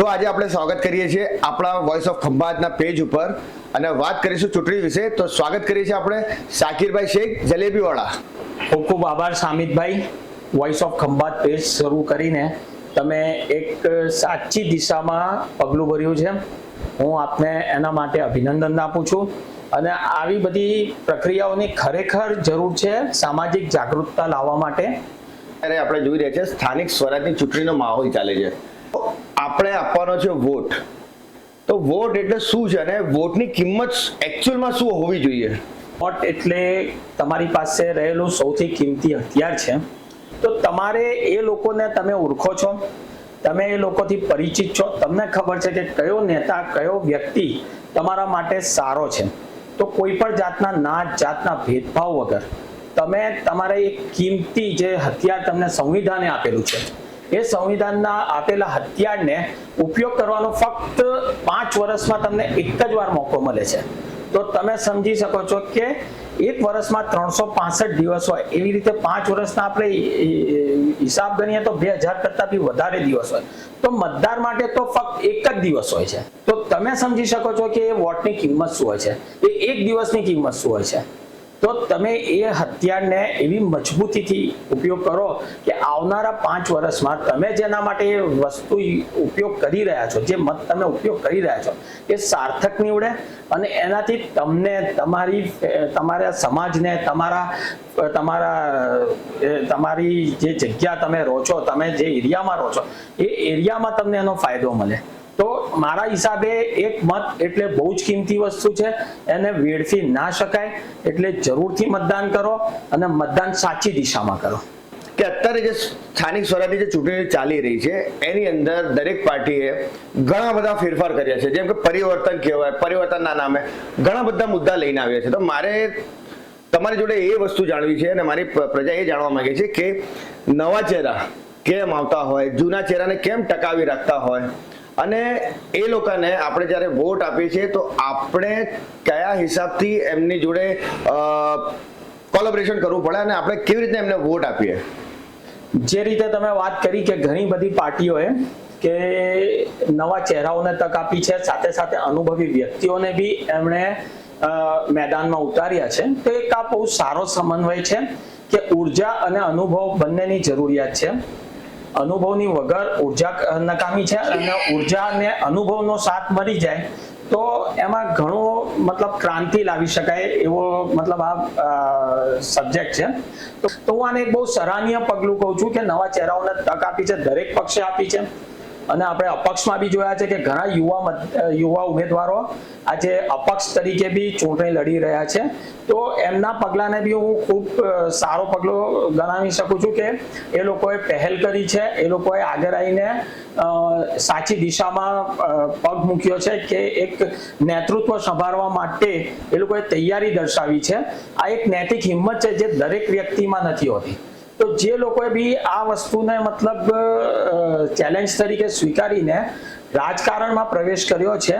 તો આજે આપણે સ્વાગત કરીએ છીએ આપણા વોઇસ ઓફ ખંભાતના પેજ ઉપર અને વાત કરીશું ચૂંટણી વિશે. તો સ્વાગત કરીએ છીએ આપણે શાકિરભાઈ શેખ જલેબીવાળા. ખૂબ ખૂબ આભાર સામિતભાઈ. વોઇસ ઓફ ખંભાત પેજ શરૂ કરીને તમે એક સાચી દિશામાં પગલું ભર્યું છે. હું આપને એના માટે અભિનંદન આપું છું. અને આવી બધી પ્રક્રિયાઓની ખરેખર જરૂર છે સામાજિક જાગૃતતા લાવવા માટે. ત્યારે આપણે જોઈ રહ્યા છીએ સ્થાનિક સ્વરાજની ચૂંટણીનો માહોલ ચાલે છે. આપણે આપવાનો છે વોટ. તો વોટ એટલે શું છે અને વોટની કિંમત એકચ્યુઅલમાં શું હોવી જોઈએ? વોટ એટલે તમારી પાસે રહેલું સૌથી કિંમતી હથિયાર છે. તો તમારે એ લોકોને તમે ઓળખો છો, તમે એ લોકોથી પરિચિત છો, તમને ખબર છે કે કયો નેતા કયો વ્યક્તિ તમારા માટે સારો છે. તો કોઈ પણ જાતના નાત જાતના ભેદભાવ વગર તમે તમારા એક કિંમતી જે હથિયાર તમને સંવિધાને આપેલું છે એ સંવિધાનના આપેલા હથિયારને ઉપયોગ કરવાનો ફક્ત 5 વર્ષમાં તમને એક જ વાર મોકો મળે છે. તો તમે સમજી શકો છો કે એક વર્ષમાં 365 દિવસ હોય, એવી રીતે 5 વર્ષના આપણે હિસાબ ગણીએ તો 2000 કરતા બી વધારે દિવસ હોય. તો મતદાર માટે તો ફક્ત એક જ દિવસ હોય છે. તો તમે સમજી શકો છો કે એ વોટની કિંમત શું હોય છે, એ એક દિવસની કિંમત શું હોય છે. તો તમે એ હથિયારને એવી મજબૂતીથી ઉપયોગ કરો કે આવનારા 5 વર્ષમાં તમે જેના માટે એ વસ્તુ ઉપયોગ કરી રહ્યા છો, જે મત તમે ઉપયોગ કરી રહ્યા છો, એ સાર્થક નીવડે અને એનાથી તમને તમારા સમાજને તમારી જે જગ્યા તમે રહો છો, તમે જે એરિયામાં રહો છો, એ એરિયામાં તમને એનો ફાયદો મળે. તો મારા હિસાબે એક મત એટલે બહુ જ કિંમતી વસ્તુ છે, એને વેડફી ના શકાય. એટલે જરૂરથી મતદાન કરો અને મતદાન સાચી દિશામાં કરો. કે અત્યારે જે સ્થાનિક સ્વરાજની જે ચૂંટણી ચાલી રહી છે એની અંદર દરેક પાર્ટીએ ઘણા બધા ફેરફાર કર્યા છે. જેમ કે પરિવર્તન કહેવાય, પરિવર્તનના નામે ઘણા બધા મુદ્દા લઈને આવ્યા છે. તો મારે તમારી જોડે એ વસ્તુ જાણવી છે અને મારી પ્રજા એ જાણવા માંગે છે કે નવા ચહેરા કેમ આવતા હોય, જૂના ચહેરાને કેમ ટકાવી રાખતા હોય, અને એ લોકોને આપણે જ્યારે વોટ આપીએ છીએ તો આપણે કયા હિસાબથી એમની જોડે કોલેબોરેશન કરવું પડે અને આપણે કેવી રીતે એમને વોટ આપીએ. જે રીતે તમે વાત કરી કે ઘણી બધી પાર્ટીઓએ કે નવા ચહેરાઓને તક આપી છે, સાથે સાથે અનુભવી વ્યક્તિઓને બી એમણે મેદાનમાં ઉતાર્યા છે. તો એક આ બહુ સારો સમન્વય છે કે ઉર્જા અને અનુભવ બંનેની જરૂરિયાત છે. અનુભવની વગર ઉર્જા નકામી છે અને ઉર્જા અને અનુભવનો સાથ મળી જાય તો એમાં ઘણો મતલબ ક્રાંતિ લાવી શકાય એવો મતલબ આ સબ્જેક્ટ છે. તો હું આને એક બહુ સરાહનીય પગલું કહું છું કે નવા ચહેરાઓને તક આપી છે, દરેક પક્ષે આપી છે. અને આપણે અપક્ષમાં બી જોયા છે કે ઘણા યુવા ઉમેદવારો આજે અપક્ષ તરીકે બી ચૂંટણી લડી રહ્યા છે. તો એમના પગલાને બી હું ખૂબ સારો પગલો ગણાવી શકું છું કે એ લોકોએ પહેલ કરી છે, એ લોકોએ આગળ આવીને સાચી દિશામાં પગ મૂક્યો છે કે એક નેતૃત્વ સંભાળવા માટે એ લોકોએ તૈયારી દર્શાવી છે. આ એક નૈતિક હિંમત છે જે દરેક વ્યક્તિમાં નથી હોતી. તો જે લોકોએ બી આ વસ્તુને મતલબ ચેલેન્જ તરીકે સ્વીકારીને રાજકારણમાં પ્રવેશ કર્યો છે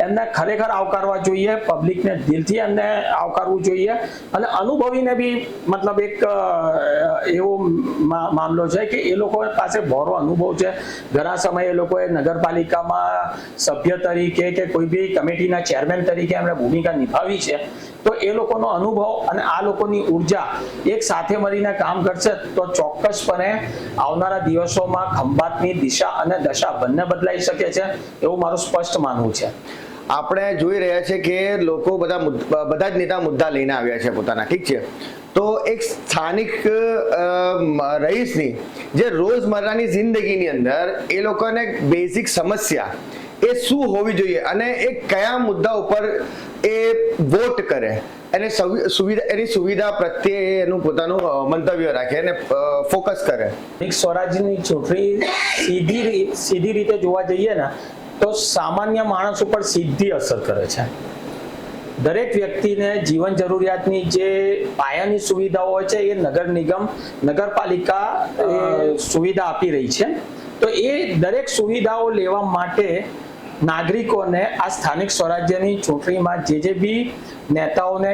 એમને ખરેખર આવકારવા જોઈએ. પબ્લિકને દિલથી એમને આવકારવું જોઈએ. અને અનુભવીને બી મતલબ એક એવો મામલો છે કે એ લોકો પાસે બહોળો અનુભવ છે. ઘણા સમયે એ લોકોએ નગરપાલિકામાં સભ્ય તરીકે કે કોઈ બી કમિટીના ચેરમેન તરીકે એમણે ભૂમિકા નિભાવી છે. તો એ લોકોનો અનુભવ અને આ લોકોની ઉર્જા એક સાથે મળીને કામ કરશે તો ચોક્કસપણે આવનારા દિવસોમાં ખંભાતની દિશા અને દશા બંને બદલાઈ શકે છે એવું મારું સ્પષ્ટ માનવું છે. આપણે જોઈ રહ્યા છે કે લોકો બધા જ નેતા મુદ્દા લઈને આવ્યા છે પોતાના, ઠીક છે. તો એક સ્થાનિક રહીશની જે રોજમર્રાની જિંદગીની અંદર એ લોકોને બેઝિક સમસ્યા એ શું હોવી જોઈએ અને એ કયા મુદ્દા ઉપર એ વોટ કરે અને એની સુવિધા પ્રત્યે એનું પોતાનું મંતવ્ય રાખે અને ફોકસ કરે. સ્વરાજની ચૂંટણી સીધી રીતે જોવા જઈએ ને તો સામાન્ય માણસ ઉપર સીધી અસર કરે છે. દરેક વ્યક્તિને જીવન જરૂરિયાતની જે પાયાની સુવિધાઓ હોય છે એ નગર નિગમ, નગરપાલિકા સુવિધા આપી રહી છે. તો એ દરેક સુવિધાઓ લેવા માટે નાગરિકોને આ સ્થાનિક સ્વરાજ્યની ચૂંટણીમાં જે બી નેતાઓને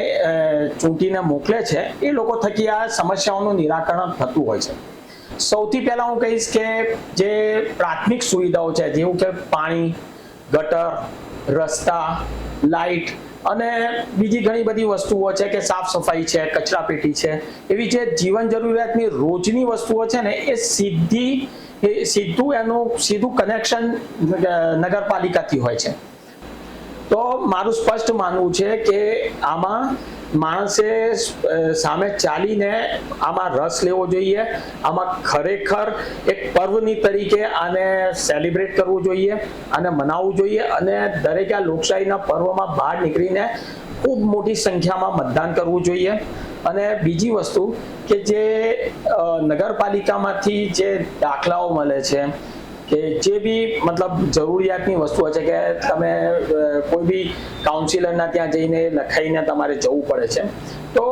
ચૂંટીને મોકલે છે એ લોકો થકી આ સમસ્યાઓનું નિરાકરણ થતું હોય છે. સૌથી પહેલા હું કહીશ કે જે પ્રાથમિક સુવિધાઓ છે જેવું કે પાણી, ગટર, રસ્તા, લાઇટ અને બીજી ઘણી બધી વસ્તુઓ છે કે સાફ સફાઈ છે, કચરા પેટી છે, એવી જે જીવન જરૂરિયાતની રોજની વસ્તુઓ છે ને એ સીધું કનેક્શન નગરપાલિકાથી હોય છે. તો મારું સ્પષ્ટ માનવું છે કે આમાં માણસે સામે ચાલીને આમાં રસ લેવો જોઈએ. આમાં ખરેખર એક પર્વની તરીકે આને સેલિબ્રેટ કરવું જોઈએ, આને મનાવવું જોઈએ અને દરેક આ લોકશાહીના પર્વમાં બહાર નીકળીને ખૂબ મોટી સંખ્યામાં મતદાન કરવું જોઈએ. અને બીજી વસ્તુ કે જે નગરપાલિકામાંથી જે દાખલાઓ મળે છે કે જે બી મતલબ જરૂરિયાતની વસ્તુઓ છે કે તમે કોઈ બી કાઉન્સિલરના ત્યાં જઈને લખાઈને તમારે જવું પડે છે, તો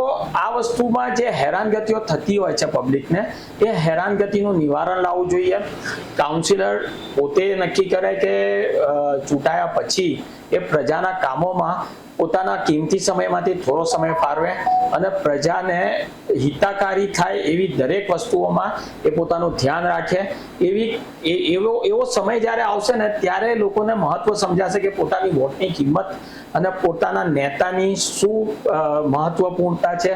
આ વસ્તુમાં જે હેરાનગતિઓ થતી હોય છે પબ્લિકને, એ હેરાનગતિનું નિવારણ લાવવું જોઈએ. કાઉન્સિલર પોતે નક્કી કરે કે ચૂંટાયા પછી એ પ્રજાના કામોમાં પોતાના કિંમતી સમયમાંથી થોડો સમય ફાળવે અને પ્રજાને હિતકારી થાય એવી દરેક વસ્તુઓમાં એ પોતાનું ધ્યાન રાખે. એવો સમય જ્યારે આવશે ને ત્યારે લોકોને મહત્વ સમજાશે કે પોતાની વોટની કિંમત અને પોતાના નેતાની શું મહત્વપૂર્ણતા છે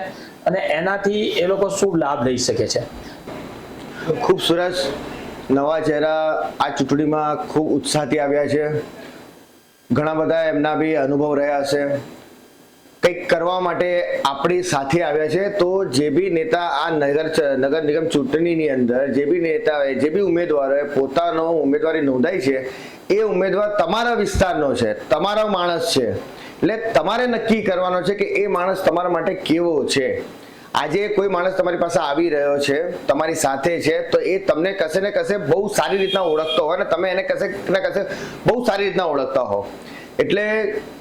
અને એનાથી એ લોકો શું લાભ લઈ શકે છે. ખૂબ સરસ. નવા ચહેરા આ ચૂંટણીમાં ખૂબ ઉત્સાહથી આવ્યા છે. ઘણા બધા એમના બી અનુભવ રહ્યા હશે. કંઈક કરવા માટે આપણી સાથે આવ્યા છે. તો જે બી નેતા આ નગર નિગમ ચૂંટણીની અંદર જે બી નેતાઓએ જે બી ઉમેદવારોએ પોતાનો ઉમેદવારી નોંધાઈ છે એ ઉમેદવાર તમારા વિસ્તારનો છે, તમારો માણસ છે. એટલે તમારે નક્કી કરવાનો છે કે એ માણસ તમારા માટે કેવો છે. આજે કોઈ માણસ તમારી પાસે આવી રહ્યો છે, તમારી સાથે છે, તો એ તમને કશે ને કશે બહુ સારી રીતના ઓળખતો હોય અને તમે એને કશે ને કશે બહુ સારી રીતના ઓળખતા હો. એટલે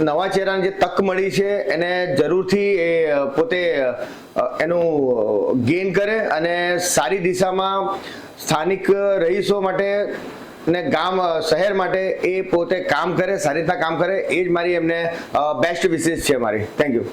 નવા ચહેરાને જે તક મળી છે એને જરૂરથી એ પોતે એનું ગેઇન કરે અને સારી દિશામાં સ્થાનિક રહીશો માટે ને ગામ શહેર માટે એ પોતે કામ કરે, સારી રીતના કામ કરે. એ જ મારી એમને બેસ્ટ વિશેષ છે મારી. Thank you.